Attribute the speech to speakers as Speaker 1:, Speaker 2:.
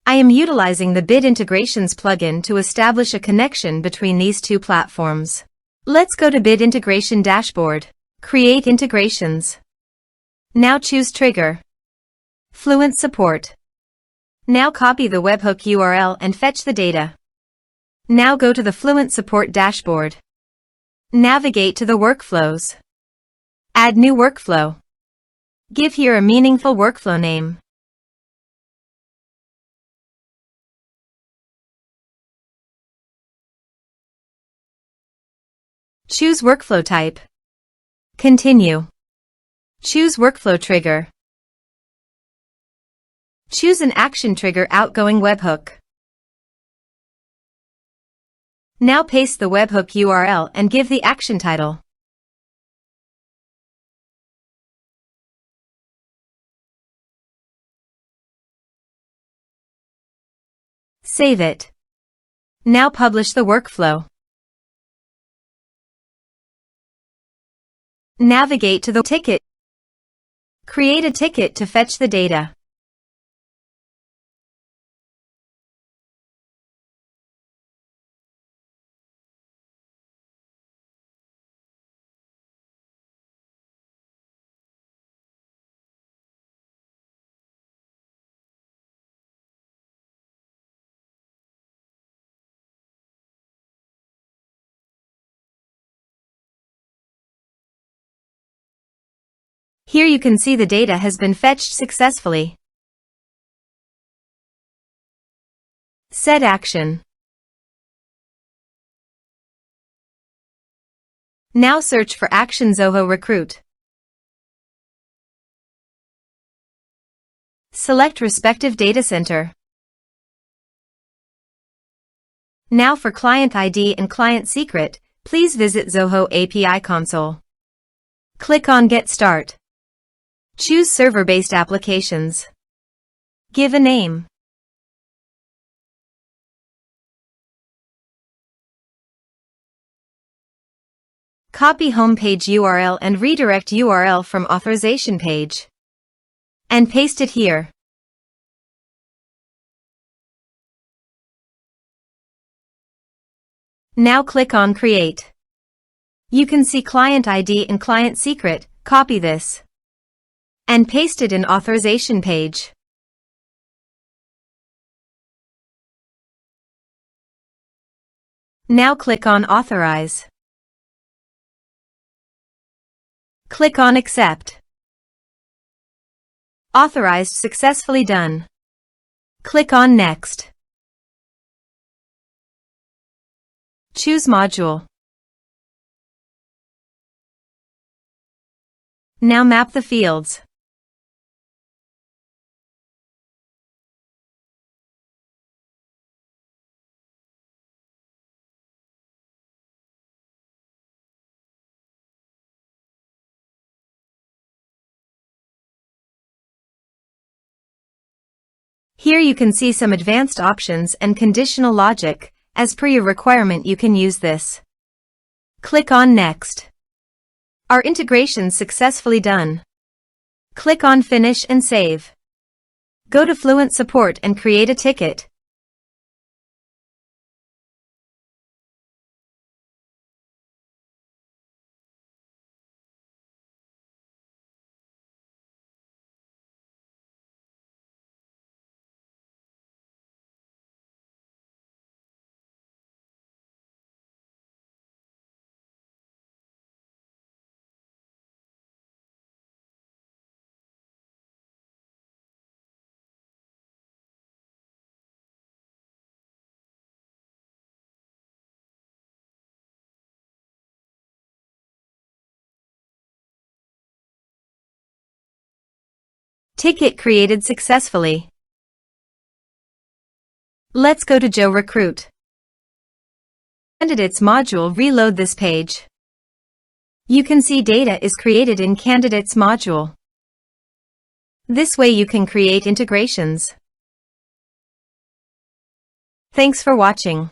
Speaker 1: I am utilizing the Bit Integrations plugin to establish a connection between these two platforms. Let's go to Bit Integration Dashboard. Create integrations. Now choose Trigger. Fluent Support. Now copy the webhook URL and fetch the data. Now go to the Fluent Support dashboard. Navigate to the workflows. Add new workflow. Give here a meaningful workflow name. Choose workflow type. Continue. Choose workflow trigger. Choose an action trigger outgoing webhook. Now paste the webhook URL and give the action title. Save it. Now publish the workflow. Navigate to the ticket. Create a ticket to fetch the data. Here you can see the data has been fetched successfully. Set action. Now search for Action Zoho Recruit. Select respective data center. Now for client ID and client secret, please visit Zoho API console. Click on Get Start. Choose server-based applications. Give a name. Copy homepage URL and redirect URL from authorization page. And paste it here. Now click on Create. You can see client ID and client secret. Copy this and paste it in authorization page. Now click on Authorize. Click on Accept. Authorized successfully done. Click on Next. Choose Module. Now map the fields. Here you can see some advanced options and conditional logic. As per your requirement, you can use this. Click on Next. Our integration successfully done. Click on Finish and Save. Go to Fluent Support and create a ticket. Ticket created successfully. Let's go to Zoho Recruit. Candidates module. Reload this page. You can see data is created in Candidates module. This way you can create integrations. Thanks for watching.